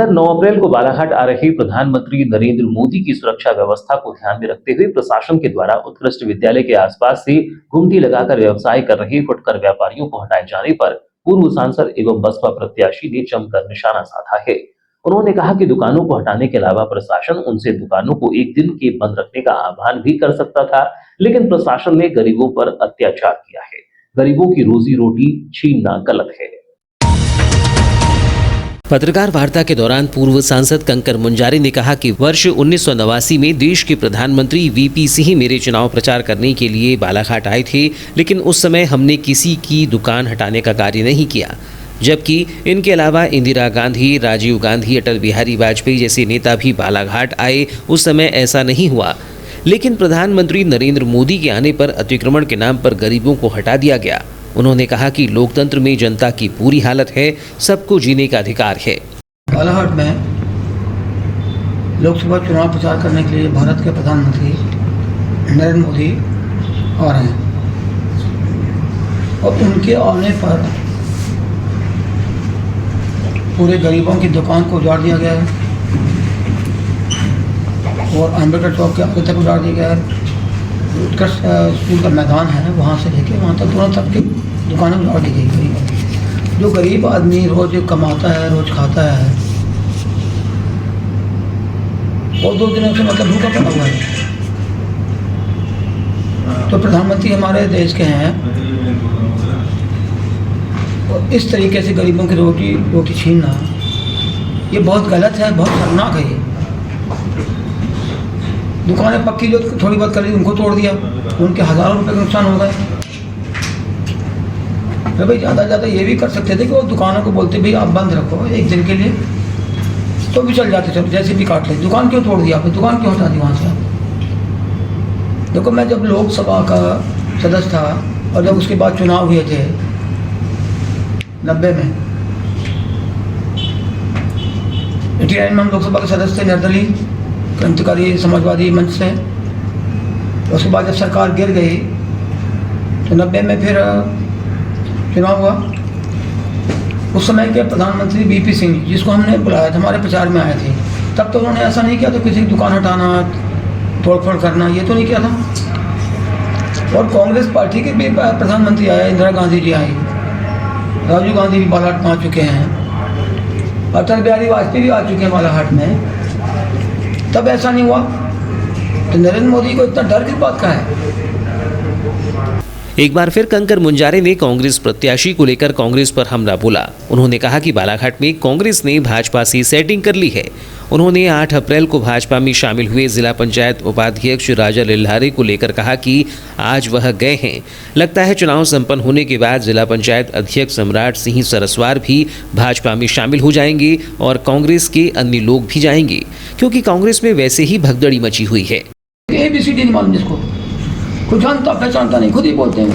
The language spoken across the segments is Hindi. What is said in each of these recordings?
इधर 9 अप्रैल को बालाघाट आ रहे प्रधानमंत्री नरेंद्र मोदी की सुरक्षा व्यवस्था को ध्यान में रखते हुए प्रशासन के द्वारा उत्कृष्ट विद्यालय के आसपास से गुमटी लगाकर व्यवसाय कर रहे फुटकर व्यापारियों को हटाए जाने पर पूर्व सांसद एवं बसपा प्रत्याशी ने जमकर निशाना साधा है। उन्होंने कहा कि दुकानों को हटाने के अलावा प्रशासन उनसे दुकानों को एक दिन के बंद रखने का आह्वान भी कर सकता था, लेकिन प्रशासन ने गरीबों पर अत्याचार किया है। गरीबों की रोजी रोटी छीनना गलत है। पत्रकार वार्ता के दौरान पूर्व सांसद कंकर मुंजारी ने कहा कि वर्ष 1989 में देश के प्रधानमंत्री वीपी सिंह मेरे चुनाव प्रचार करने के लिए बालाघाट आए थे, लेकिन उस समय हमने किसी की दुकान हटाने का कार्य नहीं किया, जबकि इनके अलावा इंदिरा गांधी, राजीव गांधी, अटल बिहारी वाजपेयी जैसे नेता भी बालाघाट आए, उस समय ऐसा नहीं हुआ। लेकिन प्रधानमंत्री नरेंद्र मोदी के आने पर अतिक्रमण के नाम पर गरीबों को हटा दिया गया। उन्होंने कहा कि लोकतंत्र में जनता की पूरी हालत है, सबको जीने का अधिकार है। बालाघाट में लोकसभा चुनाव प्रचार करने के लिए भारत के प्रधानमंत्री नरेंद्र मोदी आ रहे हैं और उनके आने पर पूरे गरीबों की दुकान को उजाड़ दिया गया है और अम्बेडकर चौक के आगे तक उजाड़ दिया गया है। उत्कृष्ट स्कूल का मैदान है, वहाँ से लेके वहाँ तक दोनों तरफ की दुकानें उजाड़ दी गई। जो गरीब आदमी रोज कमाता है, रोज खाता है, और 2 दिनों से मतलब भूखा पड़ा हुआ है। तो प्रधानमंत्री हमारे देश के हैं और इस तरीके से गरीबों की रोटी छीनना ये बहुत गलत है, बहुत खतरनाक है। ये दुकानें पक्की जो थोड़ी बहुत करी उनको तोड़ दिया, उनके हज़ारों रुपए का नुकसान हो गए। अरे भाई ज़्यादा ये भी कर सकते थे कि वो दुकानों को बोलते भाई आप बंद रखो एक दिन के लिए, तो भी चल जाते, चलो जैसे भी काट ले। दुकान क्यों तोड़ दिया आपने, दुकान क्यों हटा दी वहाँ से? देखो मैं जब लोकसभा का सदस्य था और जब उसके बाद चुनाव हुए थे 90 में, 89 में हम लोकसभा के सदस्य थे निर्दलीय क्रांतिकारी समाजवादी मंच से। उसके बाद जब सरकार गिर गई तो 90 में फिर चुनाव हुआ। उस समय के प्रधानमंत्री वीपी सिंह, जिसको हमने बुलाया था, हमारे प्रचार में आए थे, तब तो उन्होंने ऐसा नहीं किया तो किसी की दुकान हटाना, तोड़फोड़ करना, ये तो नहीं किया था। और कांग्रेस पार्टी के भी प्रधानमंत्री आए, इंदिरा गांधी जी आई, राजीव गांधी भी बालाघाट में आ चुके हैं, अटल बिहारी वाजपेयी भी आ चुके हैं बालाघाट में, तब ऐसा नहीं हुआ। तो नरेंद्र मोदी को इतना डर किस बात का है? एक बार फिर कंकर मुंजारे ने कांग्रेस प्रत्याशी को लेकर कांग्रेस पर हमला बोला। उन्होंने कहा कि बालाघाट में कांग्रेस ने भाजपा से सेटिंग कर ली है। उन्होंने 8 अप्रैल को भाजपा में शामिल हुए जिला पंचायत उपाध्यक्ष राजा लिल्हारे को लेकर कहा कि आज वह गए हैं। लगता है चुनाव संपन्न होने के बाद जिला पंचायत अध्यक्ष सम्राट सिंह सरस्वार भी भाजपा में शामिल हो जाएंगे और कांग्रेस के अन्य लोग भी जाएंगे, क्योंकि कांग्रेस में वैसे ही भगदड़ी मची हुई है। ABCD नहीं मालूम जिसको, कुछ जानता पहचानता नहीं, खुद ही बोलते हैं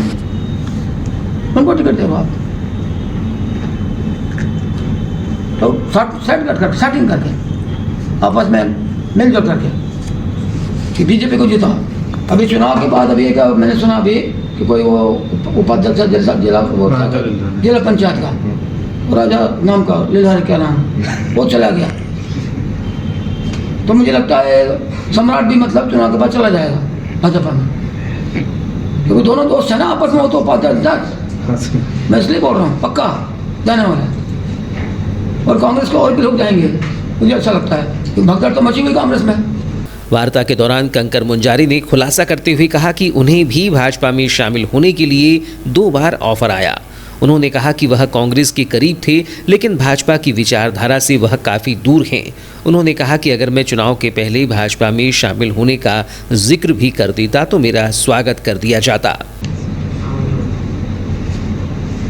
उनको टिकट दे आप, तो सेटिंग करके आपस में मिलजुल करके कि बीजेपी को जीता। अभी चुनाव के बाद अभी एक मैंने सुना अभी कि कोई वो उपाध्यक्ष जिला पंचायत का राजा नाम का लिल्हारे क्या नाम, वो चला गया। तो मुझे लगता है सम्राट भी मतलब चुनाव के बाद चला जाएगा भाजपा में, क्योंकि दोनों दोस्त हैं ना आपस में, वो तो उपाध्यक्ष, मैं इसलिए बोल रहा हूँ पक्का जाने वाला है। और कांग्रेस को और भी लोग जाएंगे, मुझे अच्छा लगता है, क्योंकि भगदड़ तो मची हुई कांग्रेस में। वार्ता के दौरान कंकर मुंजारी ने खुलासा करते हुए कहा कि उन्हें भी भाजपा में शामिल होने के लिए 2 बार ऑफर आया। उन्होंने कहा कि वह कांग्रेस के करीब थे, लेकिन भाजपा की विचारधारा से वह काफ़ी दूर हैं। उन्होंने कहा कि अगर मैं चुनाव के पहले भाजपा में शामिल होने का जिक्र भी कर देता तो मेरा स्वागत कर दिया जाता।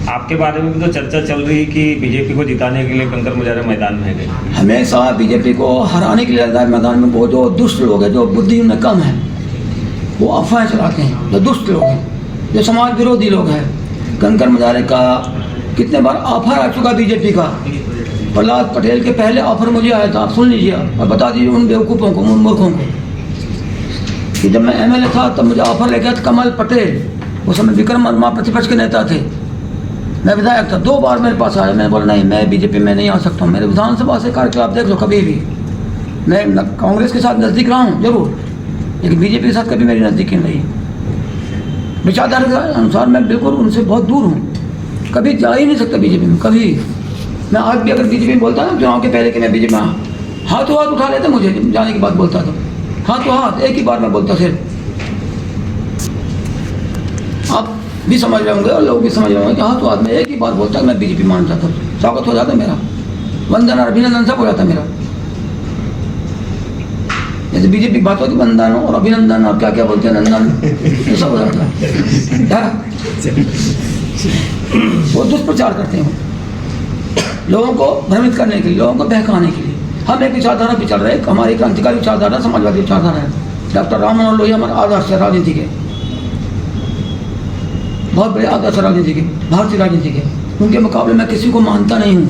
आपके बारे में भी तो चर्चा चल रही है कि बीजेपी को जिताने के लिए कंकर मुंजारे मैदान में गए। हमेशा बीजेपी को हराने के लिए मैदान में वो जो दुष्ट लोग हैं, जो बुद्धि उनमें कम है, वो अफवाहें चलाते हैं। जो दुष्ट लोग हैं, जो समाज विरोधी लोग हैं, कंकर मुंजारे का कितने बार ऑफर आ चुका बीजेपी का। प्रहलाद पटेल के पहले ऑफर मुझे आया था, आप सुन लीजिए और बता दीजिए उन बेवकूफ़ों को, उन मूर्खों को, कि जब मैं MLA था तब मुझे ऑफर लेके आया था कमल पटेल, उस समय विक्रम वर्मा प्रतिपक्ष के नेता थे, मैं विधायक था, 2 बार मेरे पास आया, मैंने बोला नहीं मैं बीजेपी में नहीं आ सकता हूँ। मेरे विधानसभा से कार्यक्रम आप देख लो कभी भी, मैं कांग्रेस के साथ नज़दीक रहा हूँ जरूर, लेकिन बीजेपी के साथ कभी मेरी नज़दीकी नहीं। विचारधारा के अनुसार मैं बिल्कुल उनसे बहुत दूर हूँ, कभी जा ही नहीं सकता बीजेपी में कभी। मैं आज भी अगर बीजेपी में बोलता ना चुनाव के पहले कि मैं बीजेपी में, हाथों हाथ उठा लेते मुझे जाने की बात बोलता था, हाथों हाथ एक ही बार मैं बोलता सिर्फ। आप भी समझ रहे होंगे और लोग भी समझ रहे होंगे कि हाथों हाथ में एक ही बार बोलता मैं बीजेपी मान जाता, स्वागत हो जाता मेरा, वंदन और अभिनंदन सब हो जाता मेरा। जैसे बीजेपी बात होती वंदन और अभिनंदन और क्या क्या बोलते हैं नंदन, ये सब हो जाता है। वो दुष्प्रचार करते हैं लोगों को भ्रमित करने के लिए, लोगों को बहकाने के लिए। हम एक विचारधारा पे चल रहे हैं, हमारी क्रांतिकारी विचारधारा समाजवादी विचारधारा है। डॉक्टर राम मनोहर लोहिया हमारे आदर्श है राजनीति के, बहुत बड़े आदर्श राजनीति के, भारतीय राजनीति के। उनके मुकाबले मैं किसी को मानता नहीं हूँ।